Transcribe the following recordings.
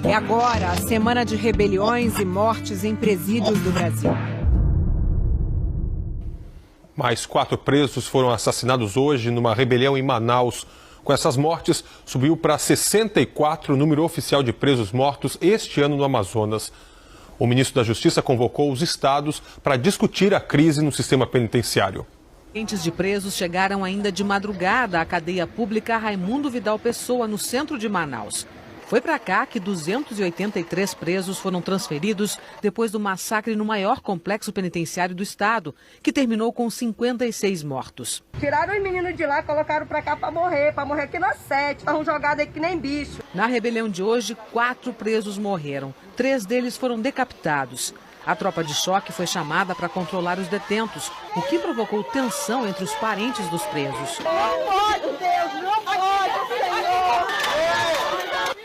É agora a semana de rebeliões e mortes em presídios do Brasil. Mais 4 presos foram assassinados hoje numa rebelião em Manaus. Com essas mortes, subiu para 64 o número oficial de presos mortos este ano no Amazonas. O ministro da Justiça convocou os estados para discutir a crise no sistema penitenciário. Entes de presos chegaram ainda de madrugada à cadeia pública Raimundo Vidal Pessoa, no centro de Manaus. Foi para cá que 283 presos foram transferidos depois do massacre no maior complexo penitenciário do estado, que terminou com 56 mortos. Tiraram os meninos de lá, colocaram para cá para morrer aqui na sede. Estavam jogados aqui que nem bicho. Na rebelião de hoje, 4 presos morreram. 3 deles foram decapitados. A tropa de choque foi chamada para controlar os detentos, o que provocou tensão entre os parentes dos presos. Não pode, Deus, não pode, Senhor!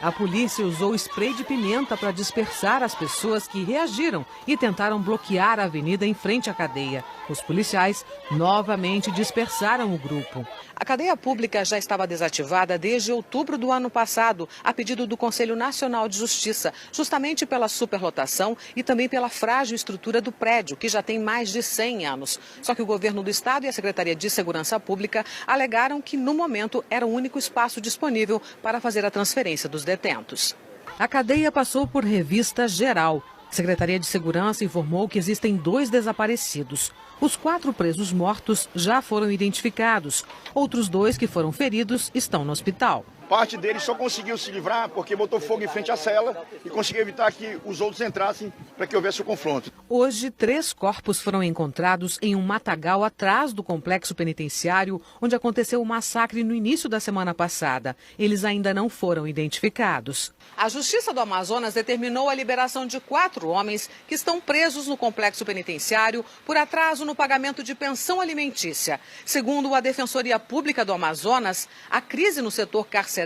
A polícia usou spray de pimenta para dispersar as pessoas que reagiram e tentaram bloquear a avenida em frente à cadeia. Os policiais novamente dispersaram o grupo. A cadeia pública já estava desativada desde outubro do ano passado, a pedido do Conselho Nacional de Justiça, justamente pela superlotação e também pela frágil estrutura do prédio, que já tem mais de 100 anos. Só que o governo do estado e a Secretaria de Segurança Pública alegaram que, no momento, era o único espaço disponível para fazer a transferência dos detentos. A cadeia passou por revista geral. A Secretaria de Segurança informou que existem 2 desaparecidos. Os 4 presos mortos já foram identificados. Outros 2 que foram feridos estão no hospital. Parte deles só conseguiu se livrar porque botou fogo em frente à cela e conseguiu evitar que os outros entrassem para que houvesse o confronto. Hoje, 3 corpos foram encontrados em um matagal atrás do complexo penitenciário, onde aconteceu o massacre no início da semana passada. Eles ainda não foram identificados. A Justiça do Amazonas determinou a liberação de 4 homens que estão presos no complexo penitenciário por atraso no pagamento de pensão alimentícia. Segundo a Defensoria Pública do Amazonas, a crise no setor carcerário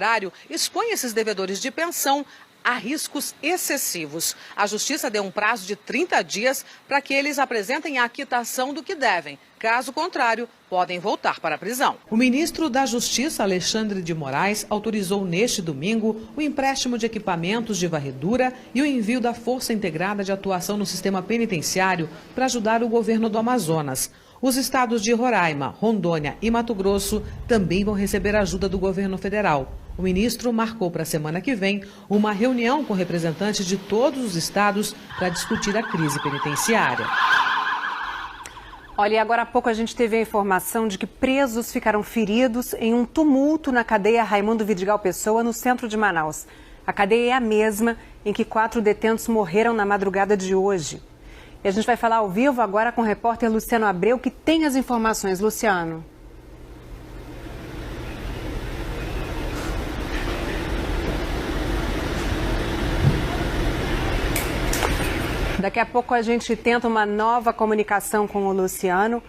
expõe esses devedores de pensão a riscos excessivos. A Justiça deu um prazo de 30 dias para que eles apresentem a quitação do que devem. Caso contrário, podem voltar para a prisão. O ministro da Justiça, Alexandre de Moraes, autorizou neste domingo o empréstimo de equipamentos de varredura e o envio da Força Integrada de Atuação no Sistema Penitenciário para ajudar o governo do Amazonas. Os estados de Roraima, Rondônia e Mato Grosso também vão receber ajuda do governo federal. O ministro marcou para a semana que vem uma reunião com representantes de todos os estados para discutir a crise penitenciária. Olha, e agora há pouco a gente teve a informação de que presos ficaram feridos em um tumulto na cadeia Raimundo Vidigal Pessoa, no centro de Manaus. A cadeia é a mesma em que 4 detentos morreram na madrugada de hoje. E a gente vai falar ao vivo agora com o repórter Luciano Abreu, que tem as informações. Luciano. Daqui a pouco a gente tenta uma nova comunicação com o Luciano.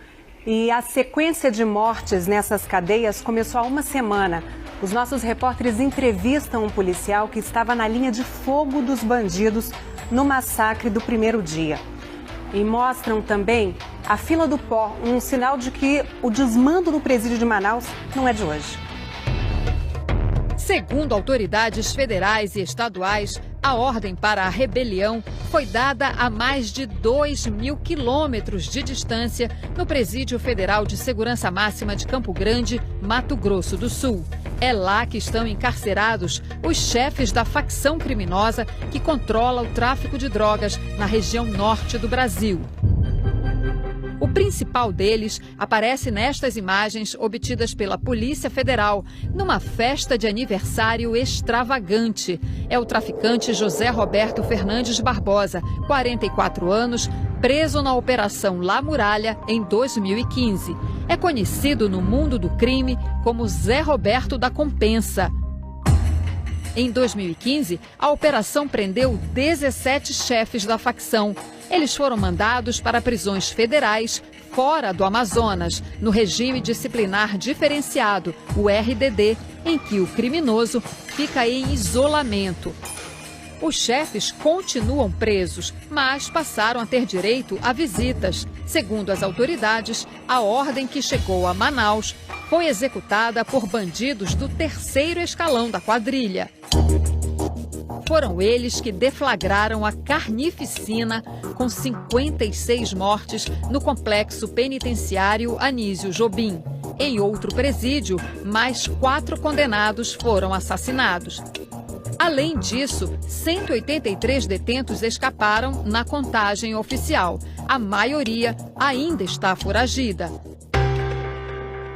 E a sequência de mortes nessas cadeias começou há uma semana. Os nossos repórteres entrevistam um policial que estava na linha de fogo dos bandidos no massacre do primeiro dia. E mostram também a fila do pó, um sinal de que o desmando no presídio de Manaus não é de hoje. Segundo autoridades federais e estaduais, a ordem para a rebelião foi dada a mais de 2.000 quilômetros de distância no Presídio Federal de Segurança Máxima de Campo Grande, Mato Grosso do Sul. É lá que estão encarcerados os chefes da facção criminosa que controla o tráfico de drogas na região norte do Brasil. O principal deles aparece nestas imagens obtidas pela Polícia Federal, numa festa de aniversário extravagante. É o traficante José Roberto Fernandes Barbosa, 44 anos, preso na Operação La Muralha em 2015. É conhecido no mundo do crime como Zé Roberto da Compensa. Em 2015, a operação prendeu 17 chefes da facção. Eles foram mandados para prisões federais fora do Amazonas, no regime disciplinar diferenciado, o RDD, em que o criminoso fica em isolamento. Os chefes continuam presos, mas passaram a ter direito a visitas. Segundo as autoridades, a ordem que chegou a Manaus foi executada por bandidos do terceiro escalão da quadrilha. Foram eles que deflagraram a carnificina com 56 mortes no complexo penitenciário Anísio Jobim. Em outro presídio, mais 4 condenados foram assassinados. Além disso, 183 detentos escaparam na contagem oficial. A maioria ainda está foragida.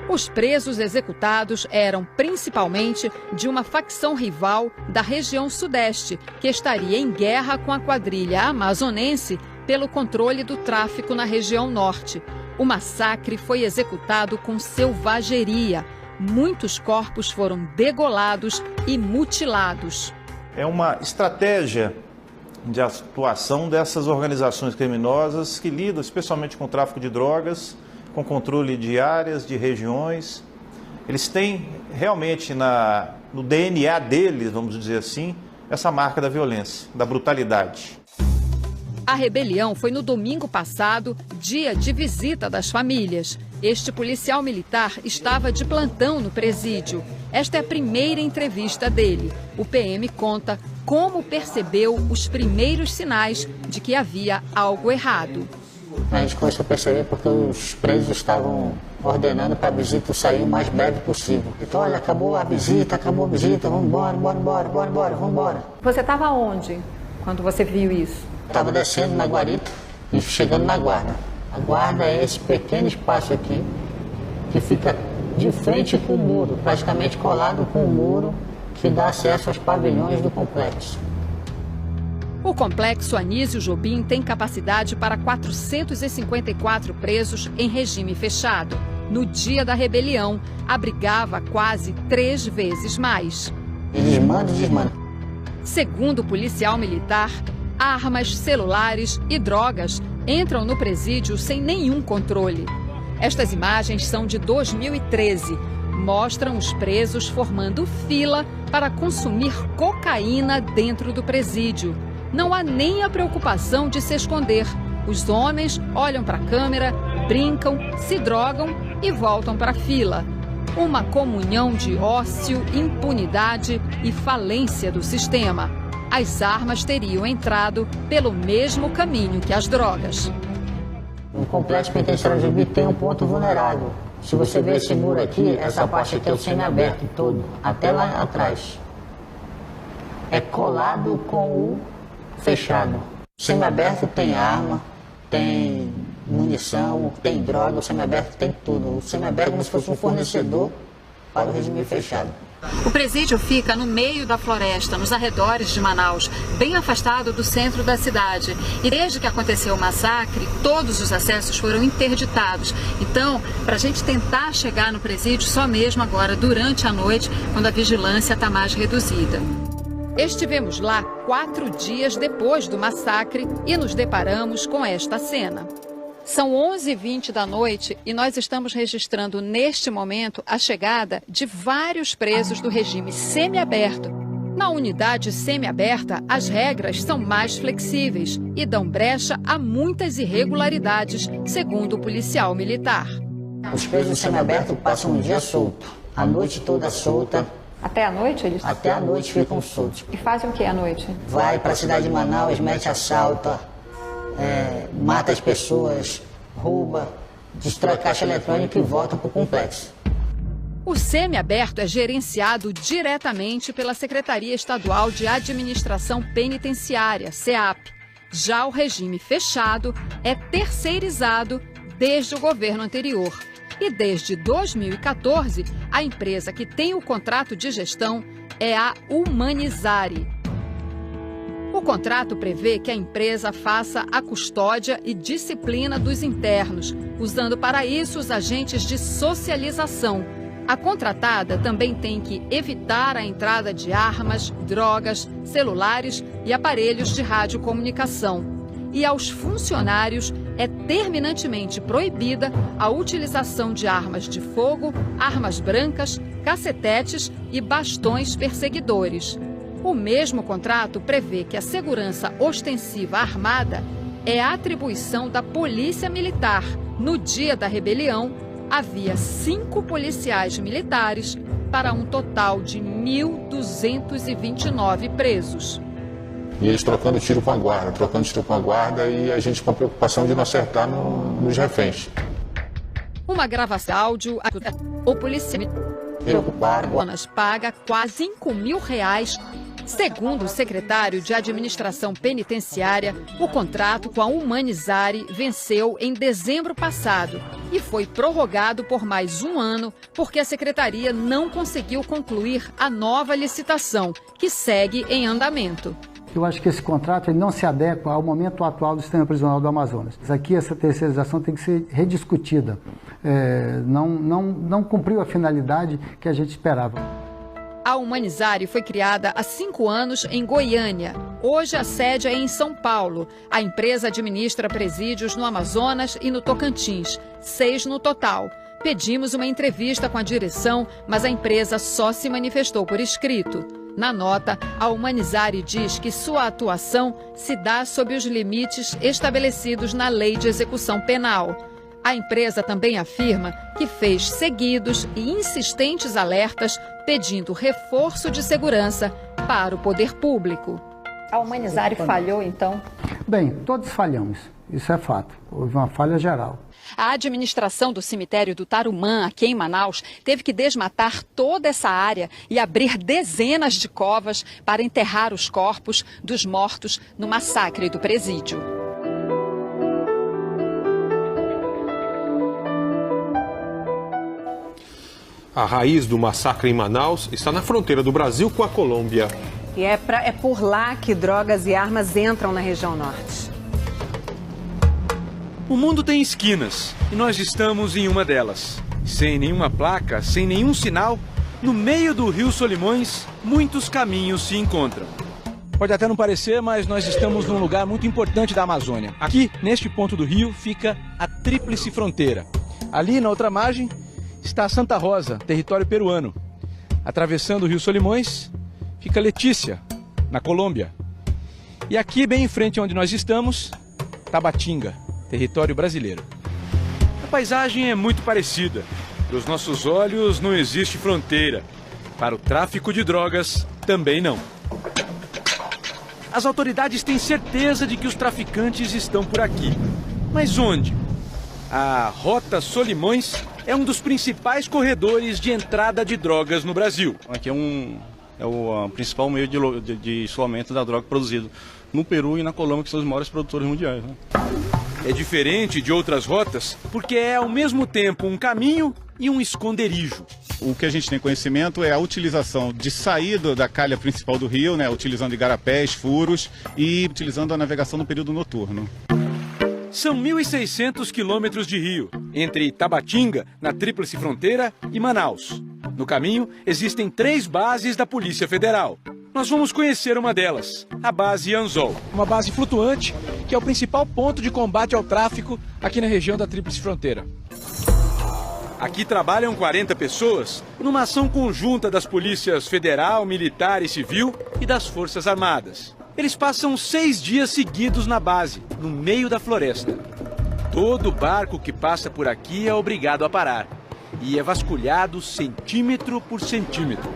Os presos executados eram principalmente de uma facção rival da região sudeste, que estaria em guerra com a quadrilha amazonense pelo controle do tráfico na região norte. O massacre foi executado com selvageria. Muitos corpos foram degolados e mutilados. É uma estratégia de atuação dessas organizações criminosas que lidam especialmente com o tráfico de drogas, com controle de áreas, de regiões. Eles têm realmente no DNA deles, vamos dizer assim, essa marca da violência, da brutalidade. A rebelião foi no domingo passado, dia de visita das famílias. Este policial militar estava de plantão no presídio. Esta é a primeira entrevista dele. O PM conta como percebeu os primeiros sinais de que havia algo errado. A gente começou a perceber porque os presos estavam ordenando para a visita sair o mais breve possível. Então, olha, acabou a visita, vamos embora. Você estava onde quando você viu isso? Estava descendo na guarita e chegando na guarda. A guarda é esse pequeno espaço aqui que fica de frente com o muro, praticamente colado com o muro que dá acesso aos pavilhões do complexo. O complexo Anísio Jobim tem capacidade para 454 presos em regime fechado. No dia da rebelião, abrigava quase 3 vezes mais. Eles mandam e desmandam. Segundo o policial militar, armas, celulares e drogas entram no presídio sem nenhum controle. Estas imagens são de 2013. Mostram os presos formando fila para consumir cocaína dentro do presídio. Não há nem a preocupação de se esconder. Os homens olham para a câmera, brincam, se drogam e voltam para a fila. Uma comunhão de ócio, impunidade e falência do sistema. As armas teriam entrado pelo mesmo caminho que as drogas. O complexo penitenciário de Jobim tem um ponto vulnerável. Se você ver esse muro aqui, essa parte aqui é o semiaberto todo, até lá atrás. É colado com o fechado. O semiaberto tem arma, tem munição, tem droga, o semiaberto tem tudo. O semiaberto é como se fosse um fornecedor para o regime fechado. O presídio fica no meio da floresta, nos arredores de Manaus, bem afastado do centro da cidade. E desde que aconteceu o massacre, todos os acessos foram interditados. Então, para a gente tentar chegar no presídio só mesmo agora, durante a noite, quando a vigilância está mais reduzida. Estivemos lá 4 dias depois do massacre e nos deparamos com esta cena. São 11h20 da noite e nós estamos registrando neste momento a chegada de vários presos do regime semiaberto. Na unidade semiaberta, as regras são mais flexíveis e dão brecha a muitas irregularidades, segundo o policial militar. Os presos semiabertos passam um dia solto, a noite toda solta. Até a noite eles? Até a noite ficam soltos. E fazem o que à noite? Vai para a cidade de Manaus, mete assalto, mata as pessoas, rouba, destrói caixa eletrônica e volta para o complexo. O semiaberto é gerenciado diretamente pela Secretaria Estadual de Administração Penitenciária, SEAP. Já o regime fechado é terceirizado desde o governo anterior. E desde 2014, a empresa que tem o contrato de gestão é a Humanizare. O contrato prevê que a empresa faça a custódia e disciplina dos internos, usando para isso os agentes de socialização. A contratada também tem que evitar a entrada de armas, drogas, celulares e aparelhos de radiocomunicação. E aos funcionários é terminantemente proibida a utilização de armas de fogo, armas brancas, cacetetes e bastões perseguidores. O mesmo contrato prevê que a segurança ostensiva armada é a atribuição da Polícia Militar. No dia da rebelião, havia 5 policiais militares para um total de 1.229 presos. E eles trocando tiro com a guarda, e a gente com a preocupação de não acertar nos reféns. Uma gravação de áudio, o policial paga quase R$5.000. Segundo o secretário de Administração Penitenciária, o contrato com a Humanizare venceu em dezembro passado e foi prorrogado por mais um ano porque a secretaria não conseguiu concluir a nova licitação, que segue em andamento. Eu acho que esse contrato ele não se adequa ao momento atual do sistema prisional do Amazonas. Aqui essa terceirização tem que ser rediscutida. Não cumpriu a finalidade que a gente esperava. A Humanizare foi criada há 5 anos em Goiânia. Hoje a sede é em São Paulo. A empresa administra presídios no Amazonas e no Tocantins, 6 no total. Pedimos uma entrevista com a direção, mas a empresa só se manifestou por escrito. Na nota, a Humanizare diz que sua atuação se dá sob os limites estabelecidos na Lei de Execução Penal. A empresa também afirma que fez seguidos e insistentes alertas pedindo reforço de segurança para o poder público. A Humanizare falhou, então? Bem, todos falhamos, isso é fato. Houve uma falha geral. A administração do cemitério do Tarumã, aqui em Manaus, teve que desmatar toda essa área e abrir dezenas de covas para enterrar os corpos dos mortos no massacre do presídio. A raiz do massacre em Manaus está na fronteira do Brasil com a Colômbia. E é por lá que drogas e armas entram na região norte. O mundo tem esquinas e nós estamos em uma delas. Sem nenhuma placa, sem nenhum sinal, no meio do Rio Solimões, muitos caminhos se encontram. Pode até não parecer, mas nós estamos num lugar muito importante da Amazônia. Aqui, neste ponto do rio, fica a Tríplice Fronteira. Ali, na outra margem, está Santa Rosa, território peruano. Atravessando o Rio Solimões, fica Letícia, na Colômbia. E aqui, bem em frente onde nós estamos, Tabatinga, território brasileiro. A paisagem é muito parecida. Para os nossos olhos não existe fronteira. Para o tráfico de drogas, também não. As autoridades têm certeza de que os traficantes estão por aqui. Mas onde? A Rota Solimões é um dos principais corredores de entrada de drogas no Brasil. Aqui é o principal meio de escoamento da droga produzido no Peru e na Colômbia, que são os maiores produtores mundiais, né? É diferente de outras rotas porque é ao mesmo tempo um caminho e um esconderijo. O que a gente tem conhecimento é a utilização de saída da calha principal do rio, né, utilizando igarapés, furos e utilizando a navegação no período noturno. São 1.600 quilômetros de rio, entre Tabatinga, na Tríplice Fronteira, e Manaus. No caminho, existem 3 bases da Polícia Federal. Nós vamos conhecer uma delas, a base Anzol. Uma base flutuante, que é o principal ponto de combate ao tráfico aqui na região da Tríplice Fronteira. Aqui trabalham 40 pessoas numa ação conjunta das polícias federal, militar e civil e das Forças Armadas. Eles passam 6 dias seguidos na base, no meio da floresta. Todo barco que passa por aqui é obrigado a parar. E é vasculhado centímetro por centímetro.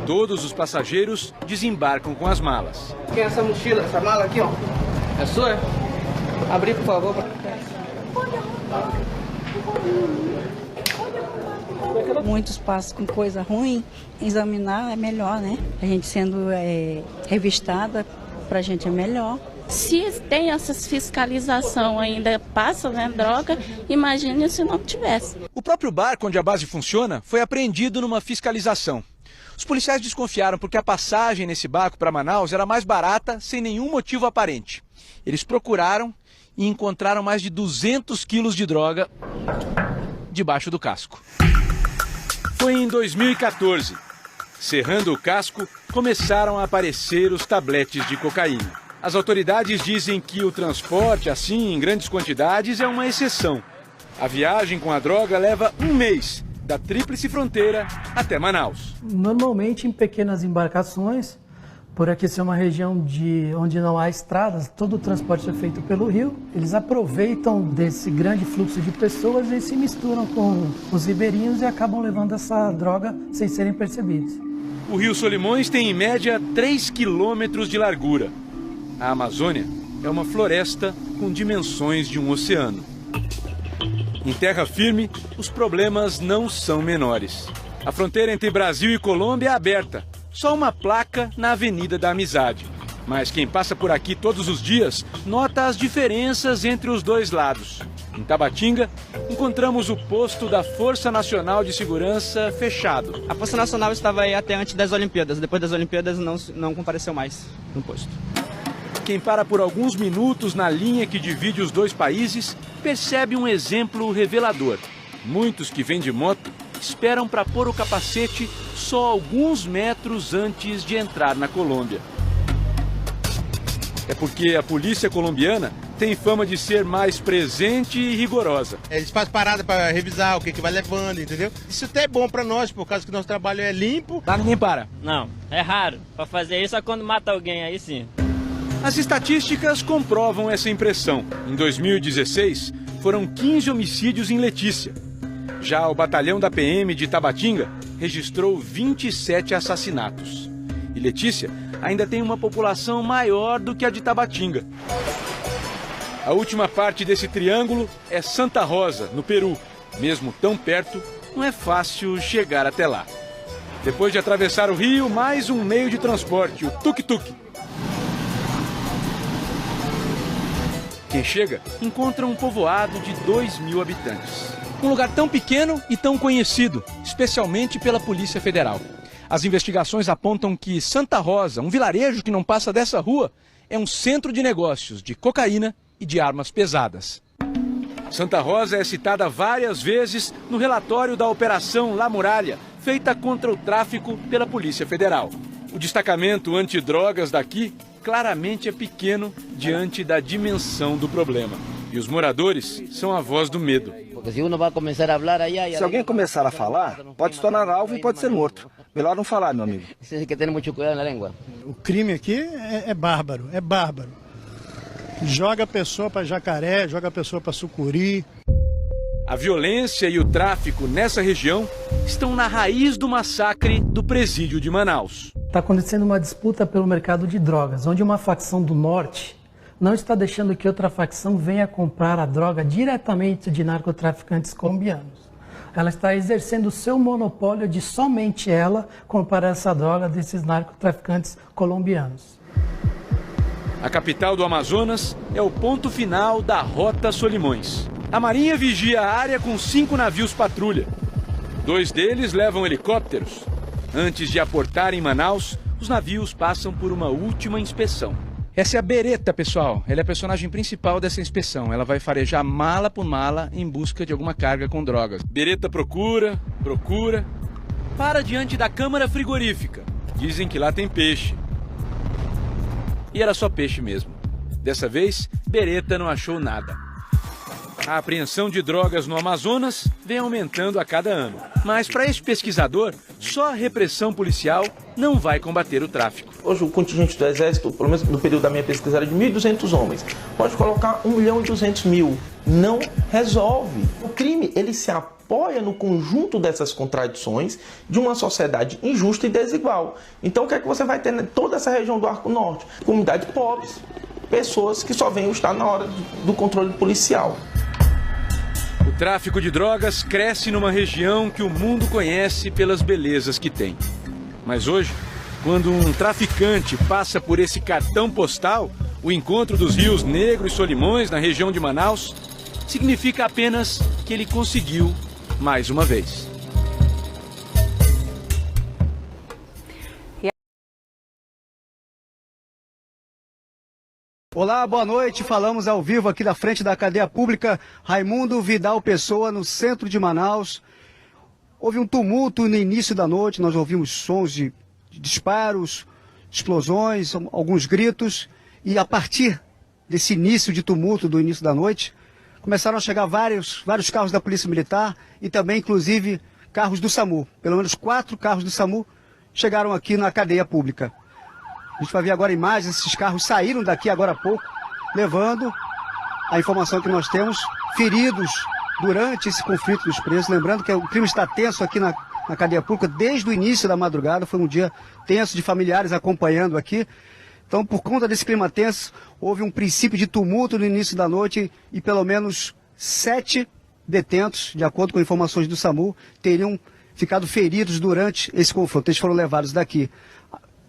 Todos os passageiros desembarcam com as malas. Quem é essa mochila, essa mala aqui, ó? É sua? Abrir, por favor. Muitos passam com coisa ruim, examinar é melhor, né? A gente sendo revistada, pra gente é melhor. Se tem essas fiscalização ainda passa, né, droga, imagine se não tivesse. O próprio barco onde a base funciona foi apreendido numa fiscalização. Os policiais desconfiaram porque a passagem nesse barco para Manaus era mais barata, sem nenhum motivo aparente. Eles procuraram e encontraram mais de 200 quilos de droga debaixo do casco. Foi em 2014. Cerrando o casco, começaram a aparecer os tabletes de cocaína. As autoridades dizem que o transporte, assim, em grandes quantidades, é uma exceção. A viagem com a droga leva 1 mês, da Tríplice Fronteira até Manaus. Normalmente em pequenas embarcações, por aqui ser uma região onde não há estradas, todo o transporte é feito pelo rio. Eles aproveitam desse grande fluxo de pessoas e se misturam com os ribeirinhos e acabam levando essa droga sem serem percebidos. O Rio Solimões tem em média 3 quilômetros de largura. A Amazônia é uma floresta com dimensões de um oceano. Em terra firme, os problemas não são menores. A fronteira entre Brasil e Colômbia é aberta. Só uma placa na Avenida da Amizade. Mas quem passa por aqui todos os dias nota as diferenças entre os dois lados. Em Tabatinga, encontramos o posto da Força Nacional de Segurança fechado. A Força Nacional estava aí até antes das Olimpíadas. Depois das Olimpíadas não compareceu mais no posto. Quem para por alguns minutos na linha que divide os dois países percebe um exemplo revelador. Muitos que vêm de moto esperam para pôr o capacete só alguns metros antes de entrar na Colômbia. É porque a polícia colombiana tem fama de ser mais presente e rigorosa. Eles fazem parada para revisar o que vai levando, entendeu? Isso até é bom para nós, por causa que nosso trabalho é limpo. Lá ninguém para? Não, é raro. Para fazer isso é quando mata alguém, aí sim. As estatísticas comprovam essa impressão. Em 2016, foram 15 homicídios em Letícia. Já o batalhão da PM de Tabatinga registrou 27 assassinatos. E Letícia ainda tem uma população maior do que a de Tabatinga. A última parte desse triângulo é Santa Rosa, no Peru. Mesmo tão perto, não é fácil chegar até lá. Depois de atravessar o rio, mais um meio de transporte, o tuk-tuk. Quem chega encontra um povoado de 2.000 habitantes. Um lugar tão pequeno e tão conhecido, especialmente pela Polícia Federal. As investigações apontam que Santa Rosa, um vilarejo que não passa dessa rua, é um centro de negócios de cocaína e de armas pesadas. Santa Rosa é citada várias vezes no relatório da Operação La Muralha, feita contra o tráfico pela Polícia Federal. O destacamento antidrogas daqui claramente é pequeno diante da dimensão do problema. E os moradores são a voz do medo. Se alguém começar a falar, pode se tornar alvo e pode ser morto. Melhor não falar, meu amigo. O crime aqui é bárbaro, é bárbaro. Joga a pessoa para jacaré, joga a pessoa para sucuri. A violência e o tráfico nessa região estão na raiz do massacre do presídio de Manaus. Está acontecendo uma disputa pelo mercado de drogas, onde uma facção do norte não está deixando que outra facção venha comprar a droga diretamente de narcotraficantes colombianos. Ela está exercendo o seu monopólio de somente ela comprar essa droga desses narcotraficantes colombianos. A capital do Amazonas é o ponto final da Rota Solimões. A Marinha vigia a área com 5 navios patrulha. 2 deles levam helicópteros. Antes de aportar em Manaus, os navios passam por uma última inspeção. Essa é a Beretta, pessoal. Ela é a personagem principal dessa inspeção. Ela vai farejar mala por mala em busca de alguma carga com drogas. Beretta procura, para diante da câmara frigorífica. Dizem que lá tem peixe. E era só peixe mesmo. Dessa vez, Beretta não achou nada. A apreensão de drogas no Amazonas vem aumentando a cada ano. Mas para este pesquisador, só a repressão policial não vai combater o tráfico. Hoje o contingente do Exército, pelo menos no período da minha pesquisa, era de 1.200 homens. Pode colocar 1.200.000. Não resolve. O crime, ele se apoia no conjunto dessas contradições de uma sociedade injusta e desigual. Então o que é que você vai ter em toda essa região do Arco Norte? Comunidades pobres, pessoas que só vêm estar na hora do controle policial. O tráfico de drogas cresce numa região que o mundo conhece pelas belezas que tem. Mas hoje, quando um traficante passa por esse cartão postal, o encontro dos rios Negro e Solimões na região de Manaus, significa apenas que ele conseguiu mais uma vez. Olá, boa noite. Falamos ao vivo aqui da frente da cadeia pública Raimundo Vidal Pessoa, no centro de Manaus. Houve um tumulto no início da noite, nós ouvimos sons de disparos, explosões, alguns gritos. E a partir desse início de tumulto do início da noite, começaram a chegar vários carros da Polícia Militar e também, inclusive, carros do SAMU. Pelo menos 4 carros do SAMU chegaram aqui na cadeia pública. A gente vai ver agora imagens, esses carros saíram daqui agora há pouco, levando a informação que nós temos, feridos durante esse conflito dos presos. Lembrando que o crime está tenso aqui na cadeia pública desde o início da madrugada. Foi um dia tenso de familiares acompanhando aqui. Então, por conta desse clima tenso, houve um princípio de tumulto no início da noite e pelo menos 7 detentos, de acordo com informações do SAMU, teriam ficado feridos durante esse confronto. Eles foram levados daqui,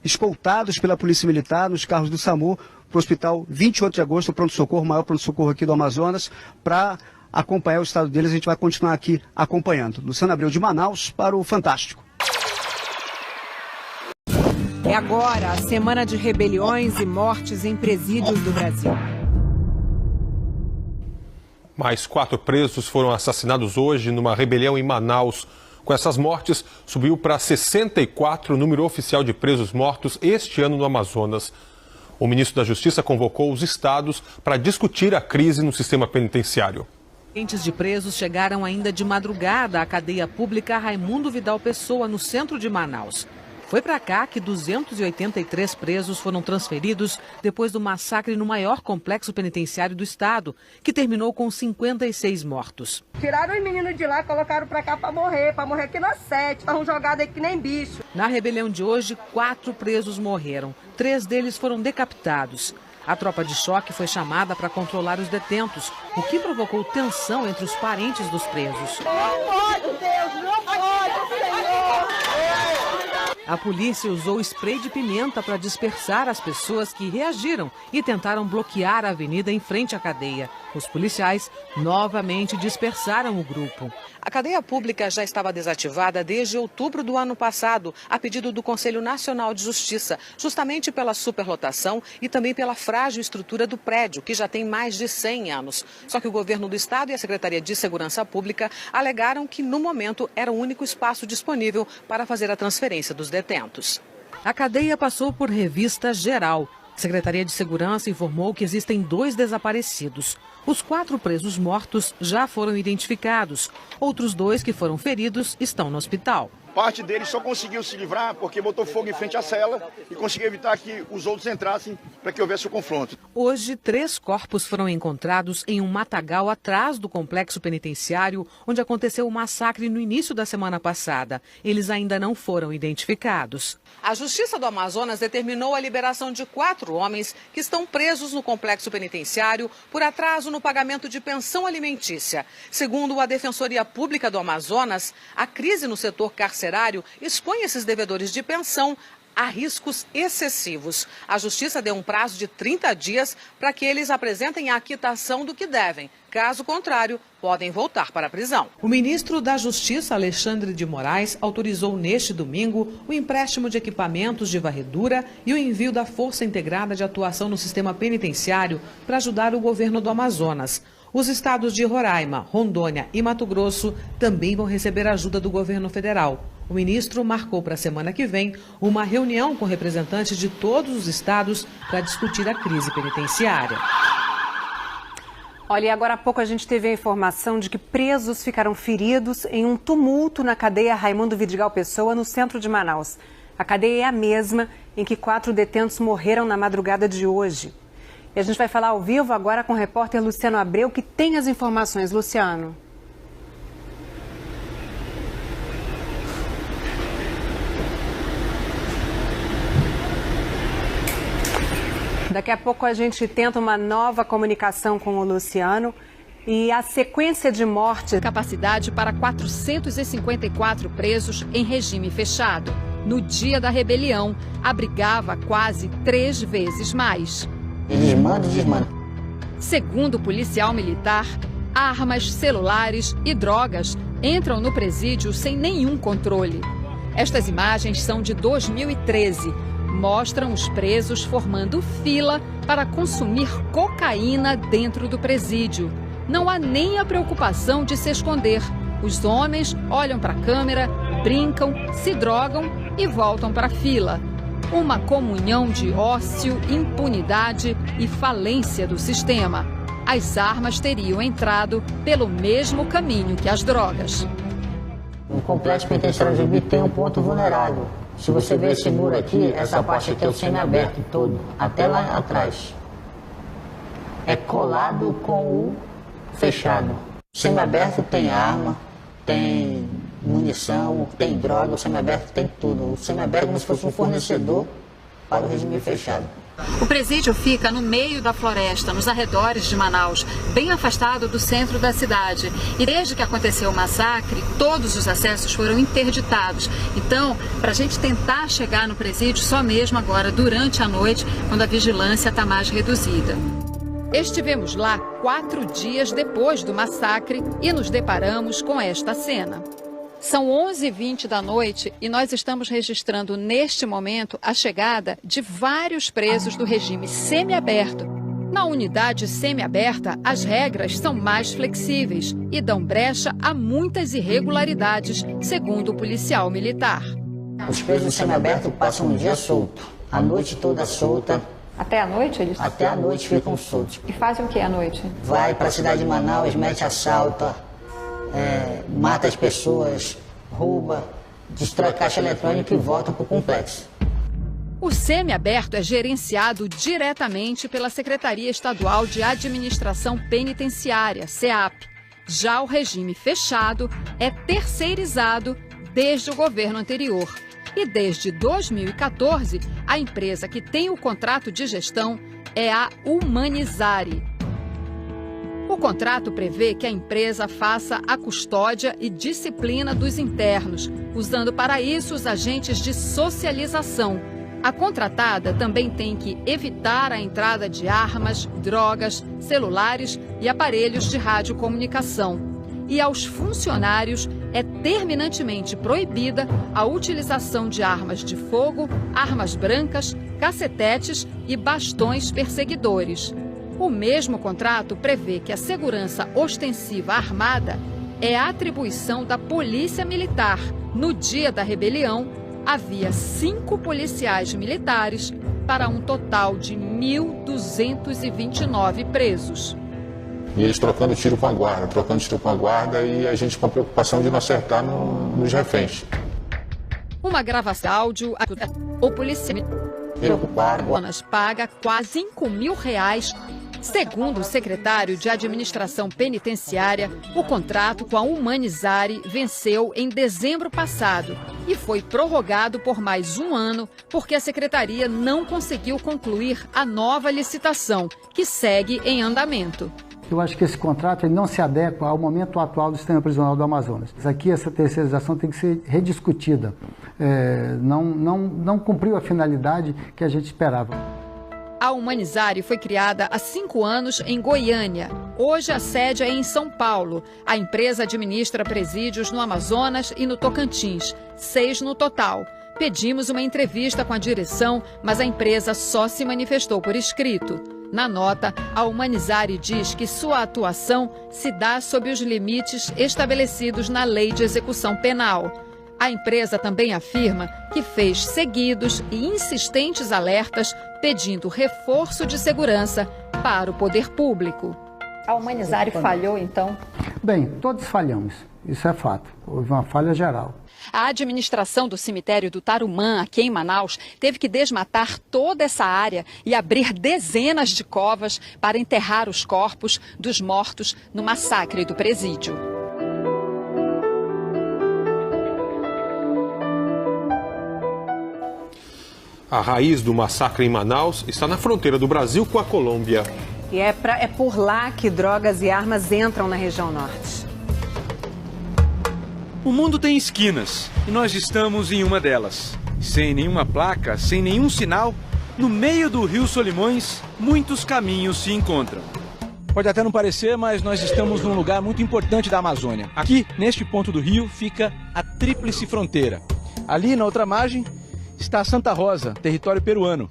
escoltados pela Polícia Militar, nos carros do SAMU, para o Hospital 28 de Agosto, o pronto-socorro, o maior pronto-socorro aqui do Amazonas, para acompanhar o estado deles. A gente vai continuar aqui acompanhando. Luciano Abreu, de Manaus, para o Fantástico. É agora a semana de rebeliões e mortes em presídios do Brasil. Mais 4 presos foram assassinados hoje numa rebelião em Manaus. Com essas mortes, subiu para 64 o número oficial de presos mortos este ano no Amazonas. O ministro da Justiça convocou os estados para discutir a crise no sistema penitenciário. Entes de presos chegaram ainda de madrugada à cadeia pública Raimundo Vidal Pessoa, no centro de Manaus. Foi para cá que 283 presos foram transferidos depois do massacre no maior complexo penitenciário do estado, que terminou com 56 mortos. Tiraram os meninos de lá, colocaram para cá para morrer aqui na sede. Estavam jogados aí que nem bicho. Na rebelião de hoje, 4 presos morreram. 3 deles foram decapitados. A tropa de choque foi chamada para controlar os detentos, o que provocou tensão entre os parentes dos presos. Não pode, Deus, não pode, Senhor! A polícia usou spray de pimenta para dispersar as pessoas que reagiram e tentaram bloquear a avenida em frente à cadeia. Os policiais novamente dispersaram o grupo. A cadeia pública já estava desativada desde outubro do ano passado, a pedido do Conselho Nacional de Justiça, justamente pela superlotação e também pela frágil estrutura do prédio, que já tem mais de 100 anos. Só que o governo do estado e a Secretaria de Segurança Pública alegaram que, no momento, era o único espaço disponível para fazer a transferência dos detentos. A cadeia passou por revista geral. A Secretaria de Segurança informou que existem 2 desaparecidos. Os 4 presos mortos já foram identificados. Outros 2 que foram feridos estão no hospital. Parte deles só conseguiu se livrar porque botou fogo em frente à cela e conseguiu evitar que os outros entrassem para que houvesse o confronto. Hoje, 3 corpos foram encontrados em um matagal atrás do complexo penitenciário, onde aconteceu o massacre no início da semana passada. Eles ainda não foram identificados. A Justiça do Amazonas determinou a liberação de 4 homens que estão presos no complexo penitenciário por atraso no pagamento de pensão alimentícia. Segundo a Defensoria Pública do Amazonas, a crise no setor carcerário expõe esses devedores de pensão a riscos excessivos. A Justiça deu um prazo de 30 dias para que eles apresentem a quitação do que devem. Caso contrário, podem voltar para a prisão. O ministro da Justiça, Alexandre de Moraes, autorizou neste domingo o empréstimo de equipamentos de varredura e o envio da Força Integrada de Atuação no Sistema Penitenciário para ajudar o governo do Amazonas. Os estados de Roraima, Rondônia e Mato Grosso também vão receber ajuda do governo federal. O ministro marcou para a semana que vem uma reunião com representantes de todos os estados para discutir a crise penitenciária. Olha, e agora há pouco a gente teve a informação de que presos ficaram feridos em um tumulto na cadeia Raimundo Vidigal Pessoa, no centro de Manaus. A cadeia é a mesma em que 4 detentos morreram na madrugada de hoje. E a gente vai falar ao vivo agora com o repórter Luciano Abreu, que tem as informações. Luciano. Daqui a pouco a gente tenta uma nova comunicação com o Luciano. E a sequência de mortes... Capacidade para 454 presos em regime fechado. No dia da rebelião, abrigava quase 3 vezes mais. Desmanda. Segundo o policial militar, armas, celulares e drogas entram no presídio sem nenhum controle. Estas imagens são de 2013. Mostram os presos formando fila para consumir cocaína dentro do presídio. Não há nem a preocupação de se esconder. Os homens olham para a câmera, brincam, se drogam e voltam para a fila. Uma comunhão de ócio, impunidade e falência do sistema. As armas teriam entrado pelo mesmo caminho que as drogas. O complexo penitenciário de Jubi tem um ponto vulnerável. Se você ver esse muro aqui, essa parte aqui é o semiaberto todo, até lá atrás. É colado com o fechado. Semiaberto tem arma, tem munição, tem droga, o semiaberto tem tudo. O semiaberto é como se fosse um fornecedor para o regime fechado. O presídio fica no meio da floresta, nos arredores de Manaus, bem afastado do centro da cidade. E desde que aconteceu o massacre, todos os acessos foram interditados. Então, para a gente tentar chegar no presídio, só mesmo agora, durante a noite, quando a vigilância está mais reduzida. Estivemos lá 4 dias depois do massacre e nos deparamos com esta cena. São 11h20 da noite e nós estamos registrando neste momento a chegada de vários presos do regime semiaberto. Na unidade semiaberta, as regras são mais flexíveis e dão brecha a muitas irregularidades, segundo o policial militar. Os presos semiabertos passam um dia solto, a noite toda solta. Até a noite eles? Até a noite ficam soltos. E fazem o que à noite? Vai para a cidade de Manaus, mete assalto, mata as pessoas, rouba, destrói caixa eletrônica e volta para o complexo. O semiaberto é gerenciado diretamente pela Secretaria Estadual de Administração Penitenciária, SEAP. Já o regime fechado é terceirizado desde o governo anterior. E desde 2014, a empresa que tem o contrato de gestão é a Humanizari. O contrato prevê que a empresa faça a custódia e disciplina dos internos, usando para isso os agentes de socialização. A contratada também tem que evitar a entrada de armas, drogas, celulares e aparelhos de radiocomunicação. E aos funcionários é terminantemente proibida a utilização de armas de fogo, armas brancas, cacetetes e bastões perseguidores. O mesmo contrato prevê que a segurança ostensiva armada é atribuição da Polícia Militar. No dia da rebelião, havia 5 policiais militares para um total de 1.229 presos. E eles trocando tiro com a guarda, e a gente com a preocupação de não acertar nos reféns. Uma gravação áudio, o policial paga quase R$5.000. Segundo o secretário de Administração Penitenciária, o contrato com a Humanizari venceu em dezembro passado e foi prorrogado por mais um ano porque a secretaria não conseguiu concluir a nova licitação, que segue em andamento. Eu acho que esse contrato ele não se adequa ao momento atual do sistema prisional do Amazonas. Aqui essa terceirização tem que ser rediscutida. Não cumpriu a finalidade que a gente esperava. A Humanizari foi criada há 5 anos em Goiânia. Hoje a sede é em São Paulo. A empresa administra presídios no Amazonas e no Tocantins, 6 no total. Pedimos uma entrevista com a direção, mas a empresa só se manifestou por escrito. Na nota, a Humanizari diz que sua atuação se dá sob os limites estabelecidos na Lei de Execução Penal. A empresa também afirma que fez seguidos e insistentes alertas pedindo reforço de segurança para o poder público. A Humanizari falhou, então? Bem, todos falhamos, isso é fato. Houve uma falha geral. A administração do cemitério do Tarumã, aqui em Manaus, teve que desmatar toda essa área e abrir dezenas de covas para enterrar os corpos dos mortos no massacre do presídio. A raiz do massacre em Manaus está na fronteira do Brasil com a Colômbia. E é por lá que drogas e armas entram na região norte. O mundo tem esquinas e nós estamos em uma delas. Sem nenhuma placa, sem nenhum sinal, no meio do Rio Solimões, muitos caminhos se encontram. Pode até não parecer, mas nós estamos num lugar muito importante da Amazônia. Aqui, neste ponto do rio, fica a Tríplice Fronteira. Ali, na outra margem, está Santa Rosa, território peruano.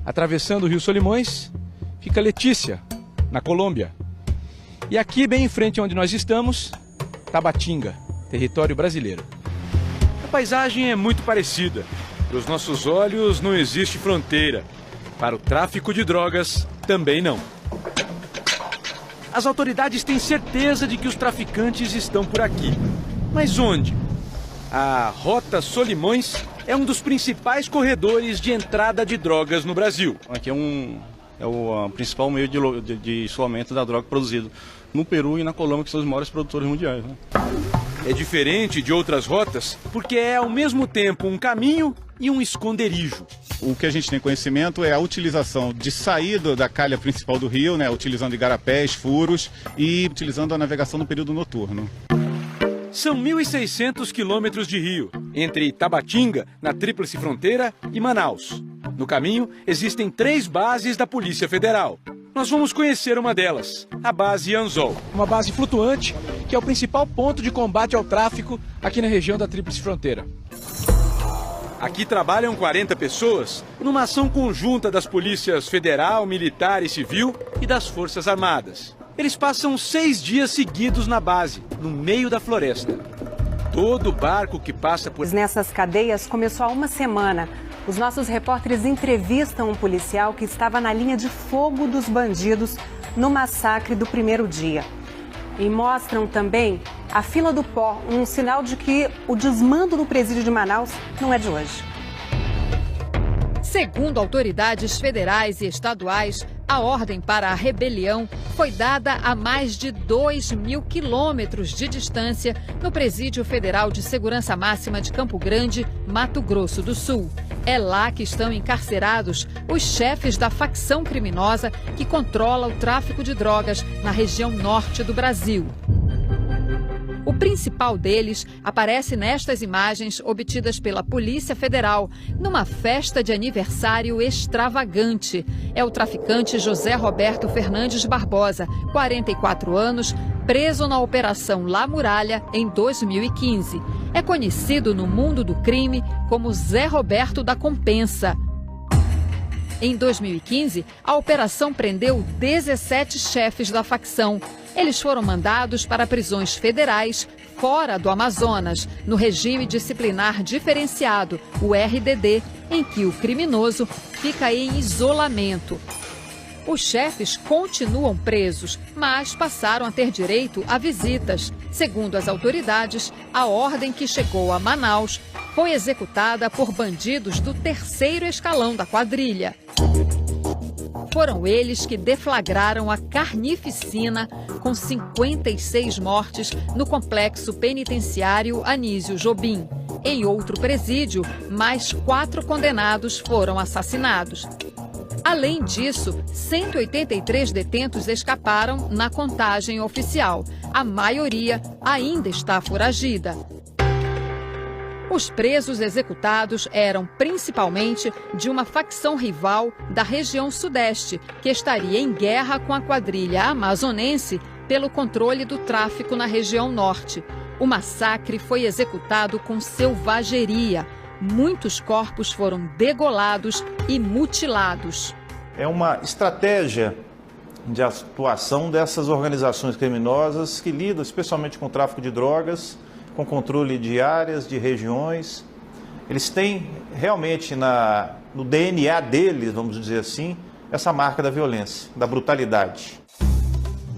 Atravessando o Rio Solimões, fica Letícia, na Colômbia. E aqui, bem em frente onde nós estamos, Tabatinga, território brasileiro. A paisagem é muito parecida. Para os nossos olhos não existe fronteira. Para o tráfico de drogas, também não. As autoridades têm certeza de que os traficantes estão por aqui. Mas onde? A Rota Solimões é um dos principais corredores de entrada de drogas no Brasil. Aqui é o principal meio de escoamento da droga produzido no Peru e na Colômbia, que são os maiores produtores mundiais, né? É diferente de outras rotas porque é ao mesmo tempo um caminho e um esconderijo. O que a gente tem conhecimento é a utilização de saída da calha principal do rio, né, utilizando igarapés, furos e utilizando a navegação no período noturno. São 1.600 quilômetros de rio, entre Tabatinga, na Tríplice Fronteira, e Manaus. No caminho, existem 3 bases da Polícia Federal. Nós vamos conhecer uma delas, a base Anzol. Uma base flutuante, que é o principal ponto de combate ao tráfico aqui na região da Tríplice Fronteira. Aqui trabalham 40 pessoas numa ação conjunta das polícias federal, militar e civil e das Forças Armadas. Eles passam 6 dias seguidos na base, no meio da floresta. Todo barco que passa por... Nessas cadeias começou há uma semana. Os nossos repórteres entrevistam um policial que estava na linha de fogo dos bandidos no massacre do primeiro dia. E mostram também a fila do pó, um sinal de que o desmando no presídio de Manaus não é de hoje. Segundo autoridades federais e estaduais, a ordem para a rebelião foi dada a mais de 2.000 quilômetros de distância no Presídio Federal de Segurança Máxima de Campo Grande, Mato Grosso do Sul. É lá que estão encarcerados os chefes da facção criminosa que controla o tráfico de drogas na região norte do Brasil. O principal deles aparece nestas imagens obtidas pela Polícia Federal numa festa de aniversário extravagante. É o traficante José Roberto Fernandes Barbosa, 44 anos, preso na Operação La Muralha em 2015. É conhecido no mundo do crime como Zé Roberto da Compensa. Em 2015, a operação prendeu 17 chefes da facção. Eles foram mandados para prisões federais fora do Amazonas, no regime disciplinar diferenciado, o RDD, em que o criminoso fica em isolamento. Os chefes continuam presos, mas passaram a ter direito a visitas. Segundo as autoridades, a ordem que chegou a Manaus foi executada por bandidos do 3º escalão da quadrilha. Foram eles que deflagraram a carnificina com 56 mortes no complexo penitenciário Anísio Jobim. Em outro presídio, mais 4 condenados foram assassinados. Além disso, 183 detentos escaparam na contagem oficial. A maioria ainda está foragida. Os presos executados eram principalmente de uma facção rival da região sudeste, que estaria em guerra com a quadrilha amazonense pelo controle do tráfico na região norte. O massacre foi executado com selvageria. Muitos corpos foram degolados e mutilados. É uma estratégia de atuação dessas organizações criminosas que lidam especialmente com o tráfico de drogas, com controle de áreas, de regiões. Eles têm realmente no DNA deles, vamos dizer assim, essa marca da violência, da brutalidade.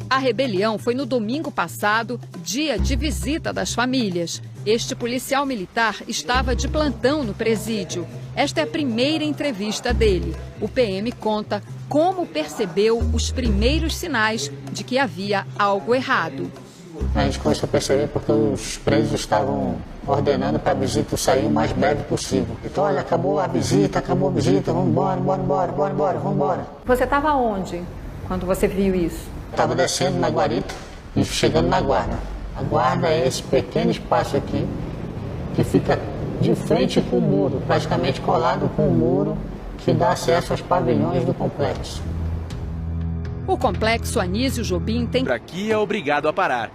A rebelião foi no domingo passado, dia de visita das famílias. Este policial militar estava de plantão no presídio. Esta é a primeira entrevista dele. O PM conta como percebeu os primeiros sinais de que havia algo errado. A gente começou a perceber porque os presos estavam ordenando para a visita sair o mais breve possível. Então, olha, acabou a visita, vamos embora. Você estava onde quando você viu isso? Estava descendo na guarita e chegando na guarda. A guarda é esse pequeno espaço aqui que fica de frente com o muro, praticamente colado com o muro que dá acesso aos pavilhões do complexo. O complexo Anísio Jobim tem... Por aqui é obrigado a parar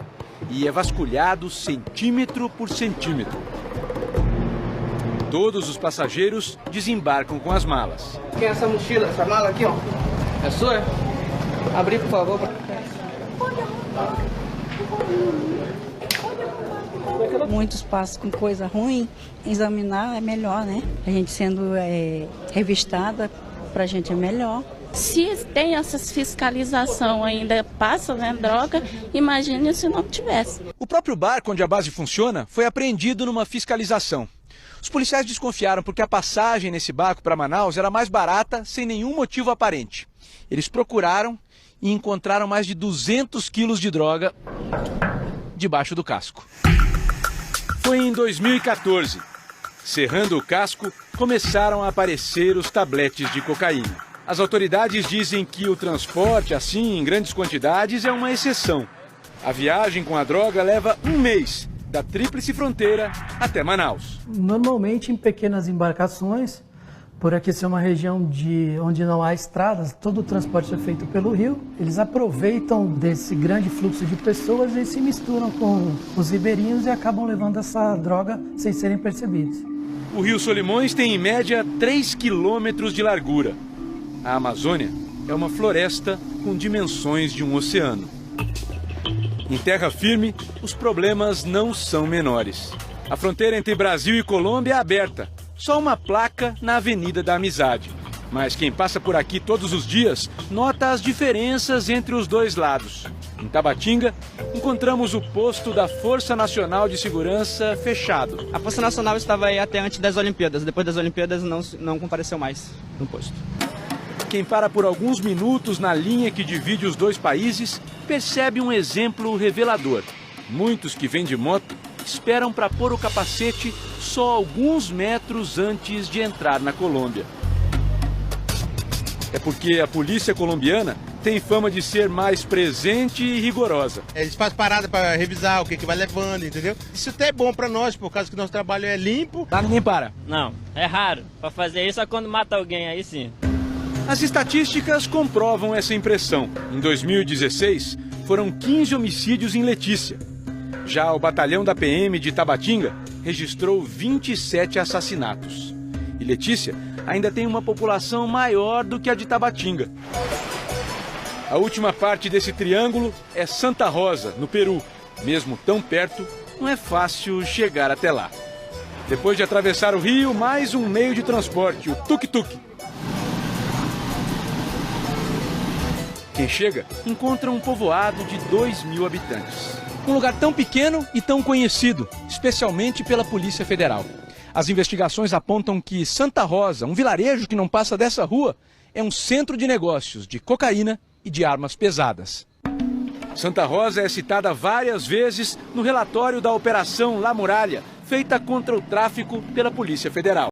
e é vasculhado centímetro por centímetro. Todos os passageiros desembarcam com as malas. Quem é essa mochila, essa mala aqui, ó? É sua? Abrir, por favor. Muitos passam com coisa ruim, examinar é melhor, né? A gente sendo revistada, pra gente é melhor. Se tem essas fiscalização ainda passa, né, droga, imagine se não tivesse. O próprio barco onde a base funciona foi apreendido numa fiscalização. Os policiais desconfiaram porque a passagem nesse barco para Manaus era mais barata sem nenhum motivo aparente. Eles procuraram e encontraram mais de 200 quilos de droga debaixo do casco. foi em 2014. Cerrando o casco, começaram a aparecer os tabletes de cocaína. As autoridades dizem que o transporte, assim, em grandes quantidades, é uma exceção. A viagem com a droga leva um mês, da Tríplice Fronteira até Manaus. Normalmente em pequenas embarcações, por aqui ser uma região onde não há estradas, todo o transporte é feito pelo rio. Eles aproveitam desse grande fluxo de pessoas e se misturam com os ribeirinhos e acabam levando essa droga sem serem percebidos. O Rio Solimões tem em média 3 quilômetros de largura. A Amazônia é uma floresta com dimensões de um oceano. Em terra firme, os problemas não são menores. A fronteira entre Brasil e Colômbia é aberta. Só uma placa na Avenida da Amizade. Mas quem passa por aqui todos os dias nota as diferenças entre os dois lados. Em Tabatinga, encontramos o posto da Força Nacional de Segurança fechado. A Força Nacional estava aí até antes das Olimpíadas. Depois das Olimpíadas não compareceu mais no posto. Quem para por alguns minutos na linha que divide os dois países percebe um exemplo revelador. Muitos que vêm de moto esperam para pôr o capacete só alguns metros antes de entrar na Colômbia. É porque a polícia colombiana tem fama de ser mais presente e rigorosa. Eles fazem parada para revisar o que vai levando, entendeu? Isso até é bom para nós, por causa que nosso trabalho é limpo. Lá ninguém para? Não, é raro. Para fazer isso é quando mata alguém, aí sim. As estatísticas comprovam essa impressão. Em 2016, foram 15 homicídios em Letícia. Já o batalhão da PM de Tabatinga registrou 27 assassinatos. E Letícia ainda tem uma população maior do que a de Tabatinga. A última parte desse triângulo é Santa Rosa, no Peru. Mesmo tão perto, não é fácil chegar até lá. Depois de atravessar o rio, mais um meio de transporte, o tuk-tuk. Quem chega encontra um povoado de 2.000 habitantes. Um lugar tão pequeno e tão conhecido, especialmente pela Polícia Federal. As investigações apontam que Santa Rosa, um vilarejo que não passa dessa rua, é um centro de negócios de cocaína e de armas pesadas. Santa Rosa é citada várias vezes no relatório da Operação La Muralha, feita contra o tráfico pela Polícia Federal.